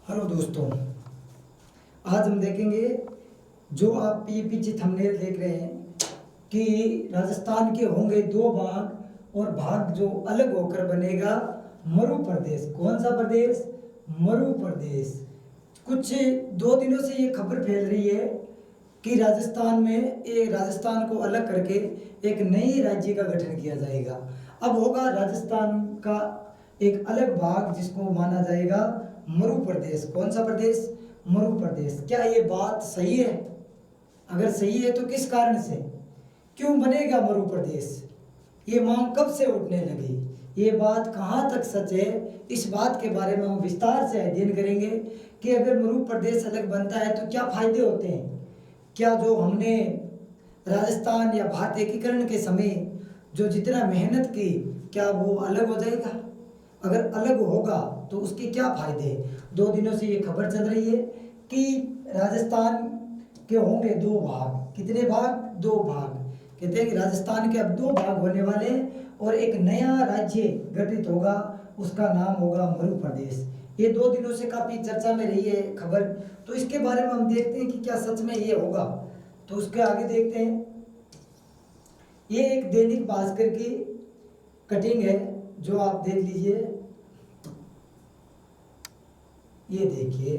Hello दोस्तों, आज हम देखेंगे जो आप ये पीछे थंबनेल देख रहे हैं कि राजस्थान के होंगे दो भाग और भाग जो अलग होकर बनेगा मरु प्रदेश। कौन सा प्रदेश? मरु प्रदेश। कुछ 2 दिनों से ये खबर फैल रही है कि राजस्थान में राजस्थान को अलग करके एक नई राज्य का गठन किया जाएगा। अब होगा राजस्थान का एक अलग भाग जिसको माना जाएगा मरु प्रदेश। कौन सा प्रदेश? मरु प्रदेश। क्या ये बात सही है? अगर सही है तो किस कारण से, क्यों बनेगा मरु प्रदेश? ये मांग कब से उठने लगी? ये बात कहाँ तक सच है? इस बात के बारे में हम विस्तार से अध्ययन करेंगे कि अगर मरु प्रदेश अलग बनता है तो क्या फायदे होते हैं। क्या जो हमने राजस्थान या भारत एकीकरण के समय जो जितना मेहनत की, क्या वो अलग हो जाएगा? अगर अलग होगा तो उसके क्या फायदे? 2 दिनों से ये खबर चल रही है कि राजस्थान के होंगे दो भाग। कितने भाग? 2 भाग। कहते हैं कि राजस्थान के अब 2 भाग होने वाले हैं और एक नया राज्य गठित होगा, उसका नाम होगा मरु प्रदेश। ये 2 दिनों से काफी चर्चा में रही है खबर, तो इसके बारे में हम देखते हैं कि क्या सच में ये होगा। तो उसके आगे देखते हैं। ये एक दैनिक भास्कर की कटिंग है जो आप देख लीजिए। ये देखिए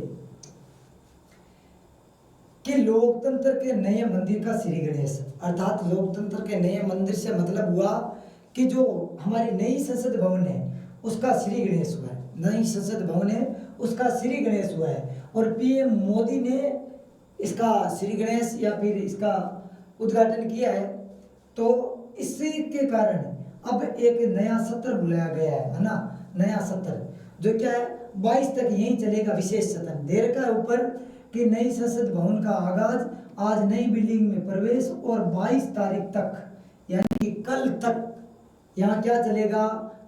कि लोकतंत्र के नए मंदिर का श्री गणेश, अर्थात लोकतंत्र के नए मंदिर से मतलब हुआ कि जो हमारी नई संसद भवन है उसका श्री गणेश हुआ है। नई संसद भवन है उसका श्री गणेश हुआ है और पीएम मोदी ने इसका श्री गणेश या फिर इसका उद्घाटन किया है। तो इसी के कारण अब एक नया सत्र बुलाया गया है ना। नया सत्र जो क्या है 22 तक यही चलेगा, विशेष सदन। देर का ऊपर कि नई संसद भवन का आगाज, आज नई बिल्डिंग में प्रवेश और 22 तारीख तक यानी कि कल तक यहाँ क्या चलेगा?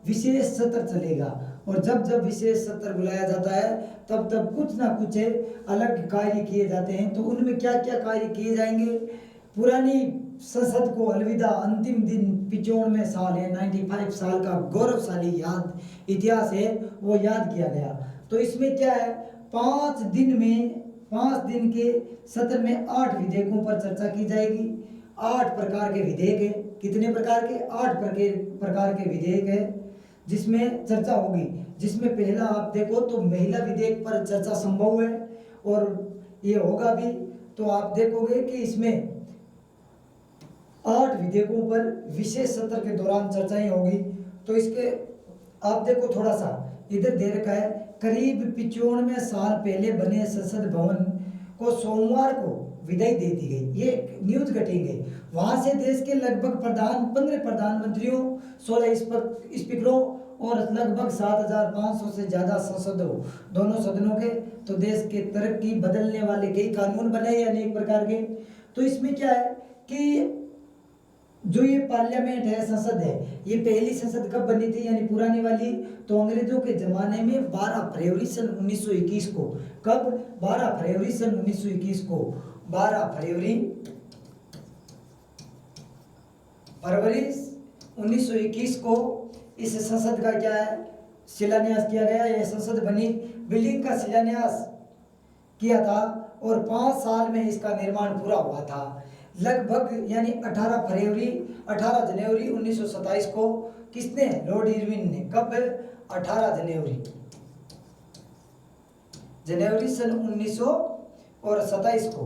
विशेष सत्र चलेगा। और जब जब विशेष सत्र बुलाया जाता है तब तब कुछ ना कुछ अलग कार्य किए जाते हैं। तो उनमें क्या क्या कार्य किए जाएंगे? पुरानी संसद को अलविदा, अंतिम दिन 95 साल है, 95 साल का गौरवशाली याद इतिहास है, वो याद किया गया। तो इसमें क्या है, 5 दिन के सत्र में 8 विधेयकों पर चर्चा की जाएगी। 8 प्रकार के विधेयक है। कितने प्रकार के? 8 प्रकार के विधेयक है जिसमें चर्चा होगी। जिसमें पहला आप देखो तो महिला विधेयक पर चर्चा संभव है और ये होगा भी। तो आप देखोगे कि इसमें 8 विधेयकों पर विशेष सत्र के दौरान चर्चाएं होगी। तो इसके आप देखो थोड़ा सा इधर दे रखा है, करीब 95 साल पहले बने संसद भवन को सोमवार को विदाई दे दी गई। ये न्यूज कटिंग है। वहां से देश के लगभग 15 प्रधानमंत्रियों, 16 स्पीकरों और लगभग 7500 से ज्यादा सांसदों, दोनों सदनों के, तो देश के तरक्की बदलने वाले कई कानून बने अनेक प्रकार के। तो इसमें क्या है कि जो ये पार्लियामेंट है, संसद है, ये पहली संसद कब बनी थी यानी पुरानी वाली? तो अंग्रेजों के जमाने में 12 फरवरी सन 1921 को। कब? 12 फरवरी सन 1921 को। 12 फरवरी 1921 को इस संसद का क्या है, शिलान्यास किया गया। यह संसद बनी, बिल्डिंग का शिलान्यास किया था और 5 साल में इसका निर्माण पूरा हुआ था। लगभग यानी 18 जनवरी 1927 को किसने? लॉर्ड इरविन ने। कब? 18 जनवरी सन 1927 को।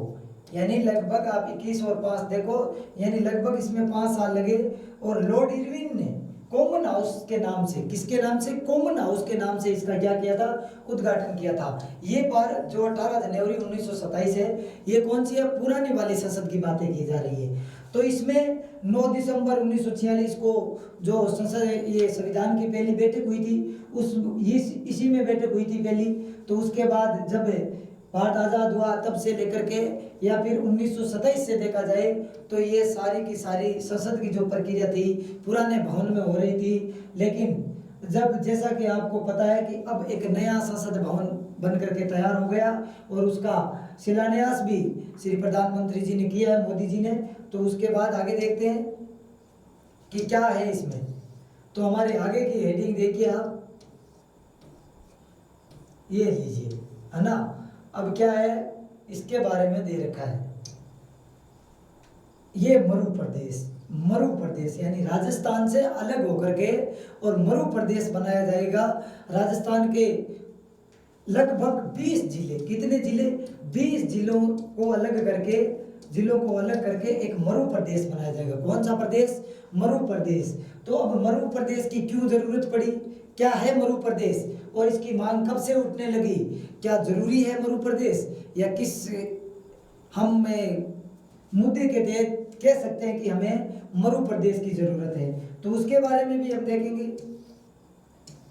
यानी लगभग आप 21 और 5 देखो, यानी लगभग इसमें 5 साल लगे। और लॉर्ड इरविन ने कॉमन हाउस के नाम से, किसके नाम से? कॉमन हाउस के नाम से इसका क्या किया था? उद्घाटन किया था। ये बार जो 18 जनवरी 1927 है, ये कौन सी है? पुरानी वाली संसद की बातें की जा रही है। तो इसमें 9 दिसंबर 1946 को जो संसद, ये संविधान की पहली बैठक हुई थी, इसी में बैठक हुई थी पहली। तो उसके बाद जब भारत आज़ाद हुआ तब से लेकर के या फिर 1927 से देखा जाए तो ये सारी की सारी संसद की जो प्रक्रिया थी पुराने भवन में हो रही थी। लेकिन जब, जैसा कि आपको पता है कि अब एक नया संसद भवन बन करके तैयार हो गया और उसका शिलान्यास भी श्री प्रधानमंत्री जी ने किया है, मोदी जी ने। तो उसके बाद आगे देखते हैं कि क्या है इसमें। तो हमारे आगे की हेडिंग देखिए आप, ये लीजिए, है ना। अब क्या है, इसके बारे में दे रखा है, ये मरु प्रदेश यानी राजस्थान से अलग होकर के और मरु प्रदेश बनाया जाएगा। राजस्थान के लगभग 20 जिले, कितने जिले, 20 जिलों को अलग करके एक मरु प्रदेश बनाया जाएगा। कौन सा प्रदेश, मरु प्रदेश। तो अब मरु प्रदेश की क्यों जरूरत पड़ी, क्या है मरु प्रदेश और इसकी मांग कब से उठने लगी, क्या जरूरी है मरु प्रदेश या किस हम मुद्दे के तहत कह सकते हैं कि हमें मरु प्रदेश की जरूरत है, तो उसके बारे में भी हम देखेंगे।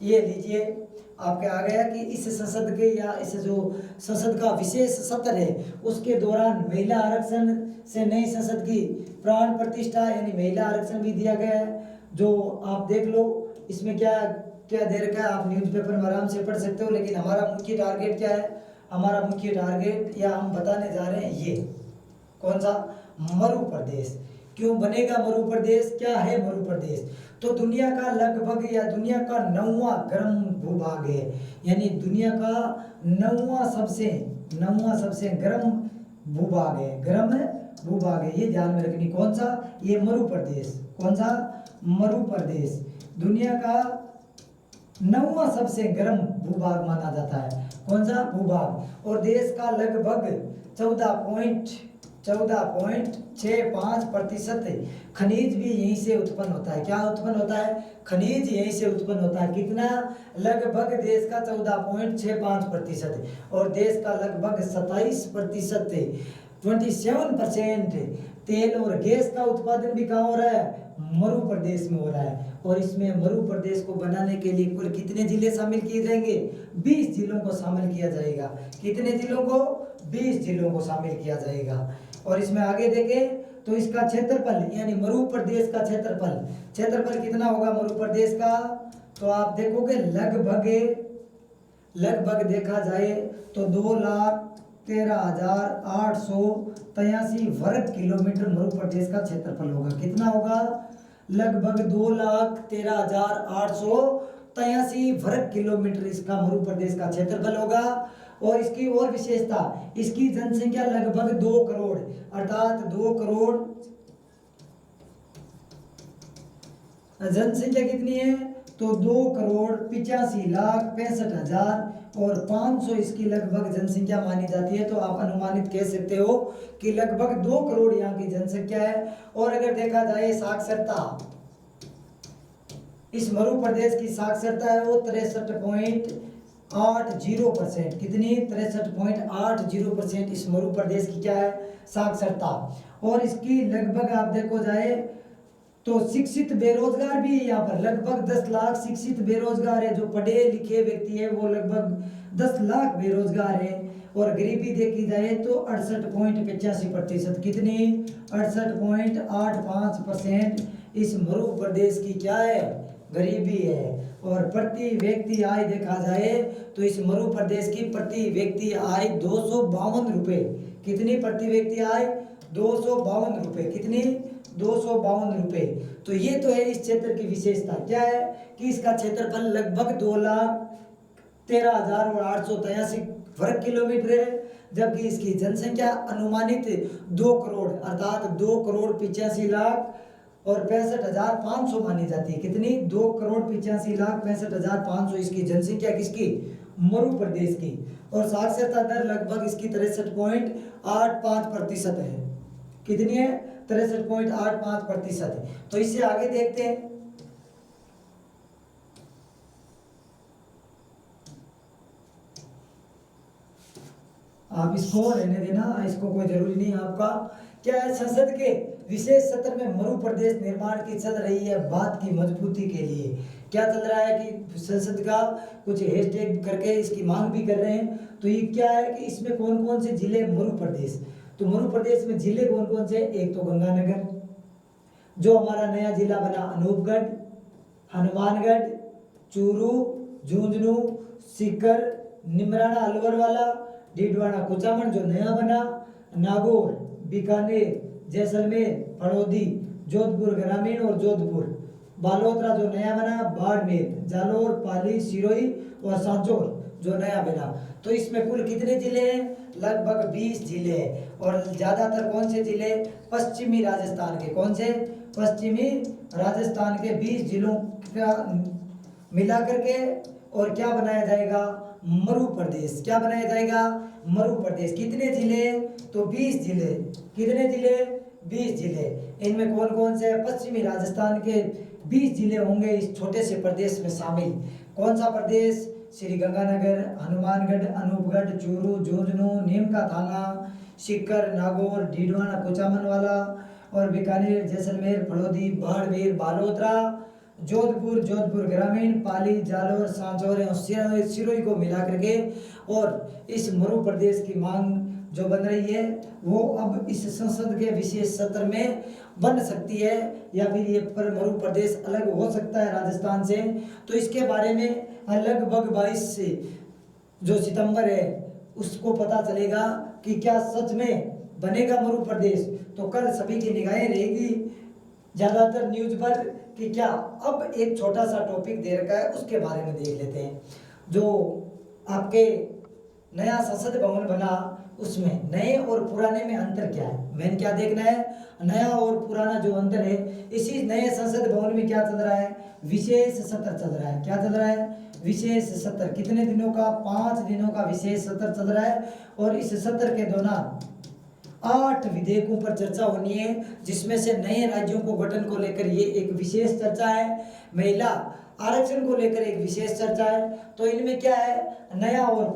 ये लीजिए आपके आ गया कि इस संसद के या इस जो संसद का विशेष सत्र है उसके दौरान महिला आरक्षण से नई संसद की प्राण प्रतिष्ठा यानी महिला आरक्षण भी दिया गया है। जो आप देख लो इसमें क्या क्या दे रखा है, आप न्यूज़पेपर में आराम से पढ़ सकते हो। लेकिन हमारा मुख्य टारगेट क्या है, हमारा मुख्य टारगेट या हम बताने जा रहे हैं ये कौन सा, मरु प्रदेश। क्यों बनेगा मरु प्रदेश, क्या है मरु प्रदेश। तो दुनिया का लगभग या दुनिया का 9वां गर्म भूभाग है, यानी दुनिया का 9वां सबसे गर्म भूभाग है, गर्म भूभाग है, ये ध्यान में रखनी। कौन सा, ये मरु प्रदेश। कौन सा, मरु प्रदेश दुनिया का 9वां सबसे गर्म भूभाग माना जाता है। कौन सा, भूभाग। और देश का लगभग 14.65% खनिज भी यहीं से उत्पन्न होता है। क्या उत्पन्न होता है, खनिज यहीं से उत्पन्न होता है। कितना, लगभग देश का 14.65% और देश का लगभग 27%, 27% तेल और गैस का उत्पादन भी कहाँ हो रहा है, मरु प्रदेश में हो रहा है। और इसमें मरु प्रदेश को बनाने के लिए कुल कितने जिले शामिल किए जाएंगे, 20 जिलों को शामिल किया जाएगा। कितने जिलों को, 20 जिलों को शामिल किया जाएगा। और इसमें आगे देखें तो इसका क्षेत्रफल यानी मरु प्रदेश का क्षेत्रफल कितना होगा मरु प्रदेश का, तो आप देखोगे लगभग देखा जाए तो 2,13,883 वर्ग किलोमीटर मरु प्रदेश का क्षेत्रफल होगा। कितना होगा, लगभग 2,13,883 वर्ग किलोमीटर इसका मरु प्रदेश का क्षेत्रफल होगा। और इसकी और विशेषता, इसकी जनसंख्या लगभग 2 करोड़, अर्थात 2 करोड़ जनसंख्या कितनी है, तो 2,85,65,500 इसकी लगभग जनसंख्या मानी जाती है। तो आप अनुमानित कह सकते हो कि लगभग 2 करोड़ यहाँ की जनसंख्या है। और अगर देखा जाए साक्षरता, इस मरु प्रदेश की साक्षरता है वो 63.80%। कितनी, 63.80% इस मरु प्रदेश की क्या है, साक्षरता। और इसकी लगभग आप देखो जाए तो शिक्षित बेरोजगार भी है यहाँ पर, लगभग 10 लाख शिक्षित बेरोजगार है। जो पढ़े लिखे व्यक्ति है वो लगभग 10 लाख बेरोजगार है। और गरीबी देखी जाए तो 68.85%। कितनी, 68.85% इस मरु प्रदेश की क्या है, गरीबी है। और प्रति व्यक्ति आय देखा जाए तो इस मरु प्रदेश की प्रति व्यक्ति आय 252 रुपये। कितनी, प्रति व्यक्ति आय 252 रुपये। कितनी, 252 रुपये। तो ये तो है इस क्षेत्र की विशेषता। क्या है कि इसका क्षेत्रफल लगभग 2,13,883 वर्ग किलोमीटर है, जबकि इसकी जनसंख्या अनुमानित 2 करोड़ अर्थात 2,85,00,000 और 65,500 मानी जाती है। कितनी, 2,85,65,500 इसकी जनसंख्या किसकी, मरु प्रदेश की। और साक्षरता दर लगभग इसकी 63.85% है। कितनी है, 63.85% है। तो इससे आगे देखते हैं, आप इसको रहने देना, इसको कोई जरूरी नहीं आपका। क्या है, संसद के विशेष सत्र में मरु प्रदेश निर्माण की चल रही है बात की मजबूती के लिए। क्या चल रहा है कि संसद का कुछ हैशटैग करके इसकी मांग भी कर रहे हैं। तो ये क्या है कि इसमें कौन कौन से जिले, मरु प्रदेश, तो मरु प्रदेश में जिले कौन कौन से, एक तो गंगानगर, जो हमारा नया जिला बना अनूपगढ़, हनुमानगढ़, चूरू, झुंझुनू, सीकर, निमराना अलवरवाला, डीडवाना कुचामन जो नया बना, नागौर, बीकानेर, जैसलमेर, फड़ौदी, जोधपुर ग्रामीण और जोधपुर बालोतरा जो नया बना, बाड़मेर, जालोर, पाली, सिरोही और सांचौर जो नया बना। तो इसमें कुल कितने जिले हैं? लगभग 20 जिले हैं। और ज़्यादातर कौन से जिले? पश्चिमी राजस्थान के। कौन से? पश्चिमी राजस्थान के 20 जिलों का मिला करके और क्या बनाया जाएगा? मरु प्रदेश। क्या बनाया जाएगा? मरु प्रदेश। कितने जिले? तो 20 जिले। कितने जिले? 20 जिले। इनमें कौन कौन से? पश्चिमी राजस्थान के 20 जिले होंगे इस छोटे से प्रदेश में शामिल। कौन सा प्रदेश? श्री गंगानगर, हनुमानगढ़, अनूपगढ़, चूरू, झुंझुनू, नीमका थाना, सीकर, नागौर, डीडवाना, कुचामनवाला और बीकानेर, जैसलमेर, फलोदी, बाड़मेर, बालोतरा, जोधपुर ग्रामीण, पाली, जालोर, सांचौर और सिरोही को मिला करके। और इस मरु प्रदेश की मांग जो बन रही है वो अब इस संसद के विशेष सत्र में बन सकती है, या फिर ये पर मरु प्रदेश अलग हो सकता है राजस्थान से। तो इसके बारे में लगभग 22 से जो सितंबर है उसको पता चलेगा कि क्या सच में बनेगा मरु प्रदेश। तो कल सभी की निगाहें रहेगी ज़्यादातर न्यूज पर कि क्या। अब एक छोटा सा टॉपिक दे रखा है उसके बारे में देख लेते हैं। जो आपके नया संसद भवन बना उसमें नए और पुराने में अंतर क्या है? मैंने क्या देखना है? नया और पुराना जो अंतर है। इसी नए संसद भवन में क्या चल रहा है? विशेष सत्र चल रहा है। क्या चल रहा है? विशेष सत्र। कितने दिनों का? 5 दिनों का विशेष सत्र चल रहा है। और इस सत्र के दौरान 8 विधेयकों पर चर्चा होनी है, जिसमें से नए राज्यों को गठन को लेकर ये एक विशेष चर्चा है, महिला आरक्षण को लेकर एक विशेष चर्चा है। तो इनमें क्या है? नया और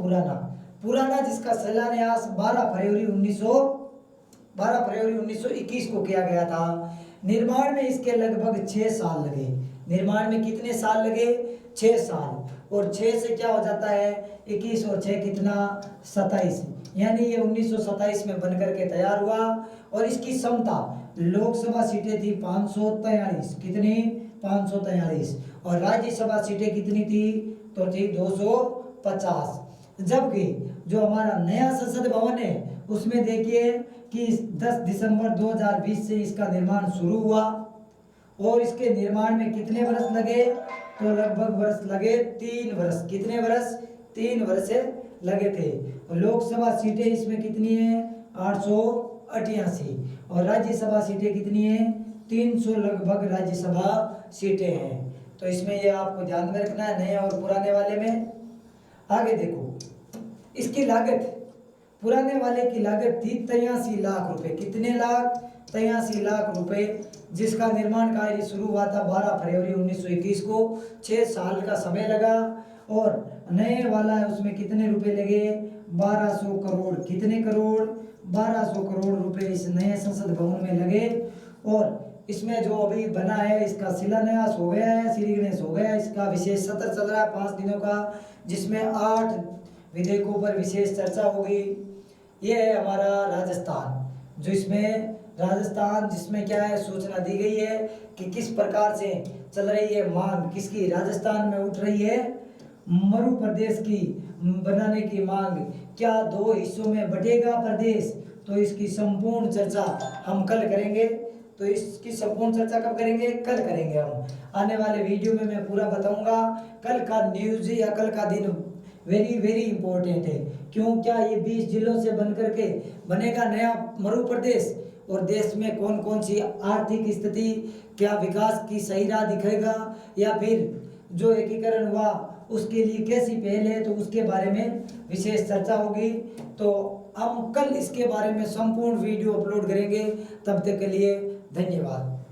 पुराना जिसका शिलान्यास 12 फरवरी 1921 को किया गया था। निर्माण में इसके लगभग 6 साल लगे। निर्माण में कितने साल लगे? 6 साल। और 6 से क्या हो जाता है? 21 और 6 कितना? 27। यानी ये 1927 में बनकर के तैयार हुआ। और इसकी क्षमता लोकसभा सीटें थी 543। कितनी? 543। और राज्यसभा सीटें कितनी थी? तो थी 250। जबकि जो हमारा नया संसद भवन है उसमें देखिए कि 10 दिसंबर 2020 से इसका निर्माण शुरू हुआ। और इसके निर्माण में कितने वर्ष लगे? तो लगभग वर्ष लगे 3 वर्ष। कितने वर्ष? 3 वर्ष लगे थे। लोकसभा सीटें इसमें कितनी है? 888। और राज्यसभा सीटें कितनी है? 300 लगभग राज्यसभा सीटें हैं। तो इसमें ये आपको ध्यान में रखना है नए और पुराने वाले में। आगे देखो इसकी लागत। पुराने वाले की लागत थी 83 लाख रुपए। कितने लाख? 83 लाख रुपए, जिसका निर्माण कार्य शुरू हुआ था 12 फरवरी 1921 को। 6 साल का समय लगा। और नए वाला है उसमें कितने रुपए लगे? 1200 करोड़। कितने करोड़? 1200 करोड़ रुपए इस नए संसद भवन में लगे। और इसमें जो अभी बना है इसका शिलान्यास हो गया है, श्री गणेश हो गया। इसका विशेष सत्र चल रहा है 5 दिनों का, जिसमें 8 विधेयकों पर विशेष चर्चा होगी। ये है हमारा राजस्थान। जो इसमें राजस्थान जिसमें क्या है? सूचना दी गई है कि किस प्रकार से चल रही है मांग। किसकी? राजस्थान में उठ रही है मरु प्रदेश की बनाने की मांग। क्या 2 हिस्सों में बटेगा प्रदेश? तो इसकी संपूर्ण चर्चा हम कल करेंगे। तो इसकी संपूर्ण चर्चा कब करेंगे? कल करेंगे हम। आने वाले वीडियो में मैं पूरा बताऊंगा। कल का न्यूज या कल का दिन वेरी वेरी इंपॉर्टेंट है। क्यों? क्या ये 20 जिलों से बनकर के बनेगा नया मरु प्रदेश। और देश में कौन कौन सी आर्थिक स्थिति, क्या विकास की सही राह दिखेगा, या फिर जो एकीकरण हुआ उसके लिए कैसी पहल है, तो उसके बारे में विशेष चर्चा होगी। तो हम कल इसके बारे में संपूर्ण वीडियो अपलोड करेंगे। तब तक के लिए धन्यवाद।